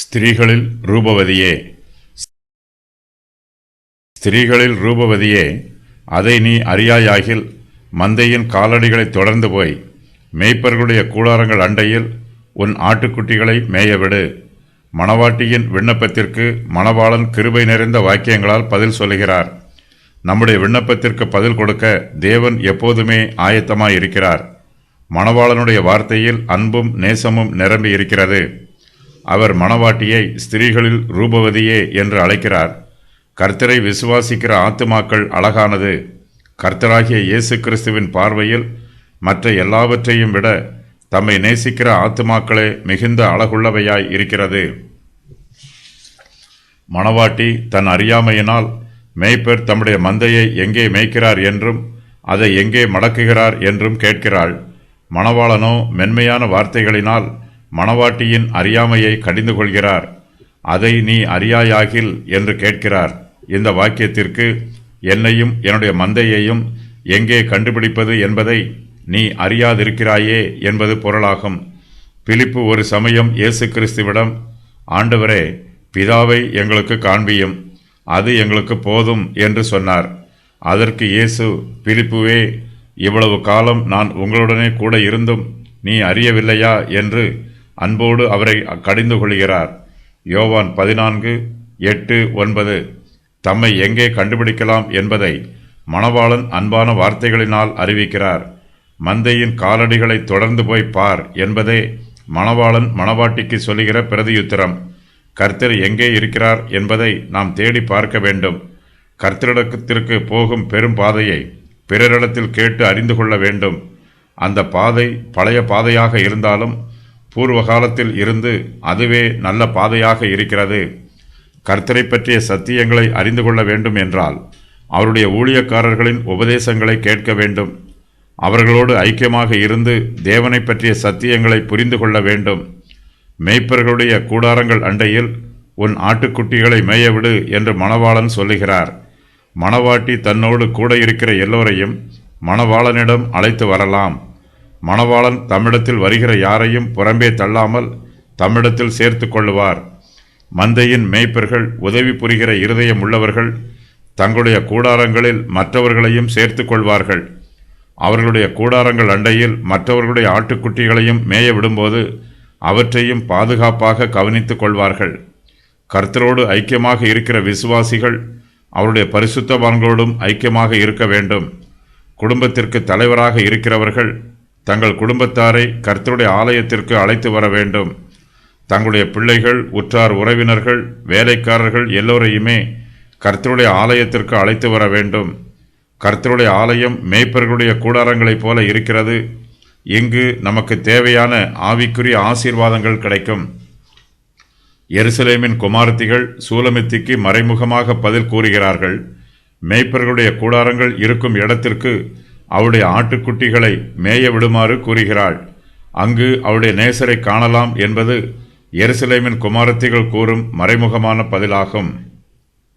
ஸ்திரீகளில் ரூபவதியே, ஸ்திரீகளில் ரூபவதியே, அதை நீ அறியாயாகில் மந்தையின் காலடிகளை தொடர்ந்து போய் மேய்ப்பர்களுடைய கூடாரங்கள் அண்டையில் உன் ஆட்டுக்குட்டிகளை மேயவிடு. மணவாட்டியின் விண்ணப்பத்திற்கு மணவாளன் கிருபை நிறைந்த வாக்கியங்களால் பதில் சொல்லுகிறார். நம்முடைய விண்ணப்பத்திற்கு பதில் கொடுக்க தேவன் எப்போதுமே ஆயத்தமாய் இருக்கிறார். மணவாளனுடைய வார்த்தையில் அன்பும் நேசமும் நிரம்பி இருக்கிறது. அவர் மணவாட்டியை ஸ்திரீகளில் ரூபவதியே என்று அழைக்கிறார். கர்த்தரை விசுவாசிக்கிற ஆத்துமாக்கள் அழகானது. கர்த்தராகிய இயேசு கிறிஸ்துவின் பார்வையில் மற்ற எல்லாவற்றையும் விட தம்மை நேசிக்கிற ஆத்துமாக்களே மிகுந்த அழகுள்ளவையாய் இருக்கிறது. மணவாட்டி தன் அறியாமையினால் மேய்ப்பர் தம்முடைய மந்தையை எங்கே மேய்க்கிறார் என்றும் அதை எங்கே மடக்குகிறார் என்றும் கேட்கிறாள். மணவாளனோ மென்மையான வார்த்தைகளினால் மணவாட்டியின் அறியாமையை கடிந்து கொள்கிறார். அதை நீ அறியாயாகில் என்று கேட்கிறார். இந்த வாக்கியத்திற்கு என்னையும் என்னுடைய மந்தையையும் எங்கே கண்டுபிடிப்பது என்பதை நீ அறியாதிருக்கிறாயே என்பது பொருளாகும். பிலிப்பு ஒரு சமயம் இயேசு கிறிஸ்துவிடம், ஆண்டவரே, பிதாவை எங்களுக்கு காண்பியும், அது எங்களுக்கு போதும் என்று சொன்னார். அதற்கு இயேசு, பிலிப்புவே, இவ்வளவு காலம் நான் உங்களுடனே கூட இருந்தும் நீ அறியவில்லையா என்று அன்போடு அவரை கடிந்து கொள்கிறார். யோவான் 14:8-9. தம்மை எங்கே கண்டுபிடிக்கலாம் என்பதை மணவாளன் அன்பான வார்த்தைகளினால் அறிவிக்கிறார். மந்தையின் காலடிகளை தொடர்ந்து போய் பார் என்பதே மணவாளன் மணவாட்டிக்கு சொல்லுகிற பிரதியுத்தரம். கர்த்தர் எங்கே இருக்கிறார் என்பதை நாம் தேடி பார்க்க வேண்டும். கர்த்தரிடத்திற்கு போகும் பெரும் பாதையை பிறரிடத்தில் கேட்டு அறிந்து கொள்ள வேண்டும். அந்த பாதை பழைய பாதையாக இருந்தாலும் பூர்வ காலத்தில் இருந்து அதுவே நல்ல பாதையாக இருக்கிறது. கர்த்தரை பற்றிய சத்தியங்களை அறிந்து கொள்ள வேண்டும் என்றால் அவருடைய ஊழியக்காரர்களின் உபதேசங்களை கேட்க வேண்டும். அவர்களோடு ஐக்கியமாக இருந்து தேவனை பற்றிய சத்தியங்களை புரிந்து கொள்ள வேண்டும். மேய்ப்பர்களுடைய கூடாரங்கள் அண்டையில் உன் ஆட்டுக்குட்டிகளை மேயவிடு என்று மணவாளன் சொல்லுகிறார். மணவாட்டி தன்னோடு கூட இருக்கிற எல்லோரையும் மணவாளனிடம் அழைத்து வரலாம். மணவாளன் தம்மிடத்தில் வருகிற யாரையும் புறம்பே தள்ளாமல் தம்மிடத்தில் சேர்த்து கொள்ளுவார். மந்தையின் மேய்ப்பர்கள் உதவி புரிகிற இருதயம் உள்ளவர்கள் தங்களுடைய கூடாரங்களில் மற்றவர்களையும் சேர்த்து கொள்வார்கள். அவர்களுடைய கூடாரங்கள் அண்டையில் மற்றவர்களுடைய ஆட்டுக்குட்டிகளையும் மேய விடும்போது அவற்றையும் பாதுகாப்பாக கவனித்துக் கொள்வார்கள். கர்த்தரோடு ஐக்கியமாக இருக்கிற விசுவாசிகள் அவருடைய பரிசுத்தவான்களோடும் ஐக்கியமாக இருக்க வேண்டும். குடும்பத்திற்கு தலைவராக இருக்கிறவர்கள் தங்கள் குடும்பத்தாரை கர்த்தருடைய ஆலயத்திற்கு அழைத்து வர வேண்டும். தங்களுடைய பிள்ளைகள், உற்றார் உறவினர்கள், வேலைக்காரர்கள் எல்லோரையுமே கர்த்தருடைய ஆலயத்திற்கு அழைத்து வர வேண்டும். கர்த்தருடைய ஆலயம் மேய்ப்பர்களுடைய கூடாரங்களைப் போல இருக்கிறது. இங்கு நமக்கு தேவையான ஆவிக்குரிய ஆசீர்வாதங்கள் கிடைக்கும். எருசலேமின் குமாரத்திகள் சூலமித்திக்கு மறைமுகமாக பதில் கூறுகிறார்கள். மேய்ப்பர்களுடைய கூடாரங்கள் இருக்கும் இடத்திற்கு அவருடைய ஆட்டுக்குட்டிகளை மேய விடுமாறு கூறுகிறாள். அங்கு அவருடைய நேசரை காணலாம் என்பது எருசலேமின் குமாரத்திகள் கூறும் மறைமுகமான பதிலாகும்.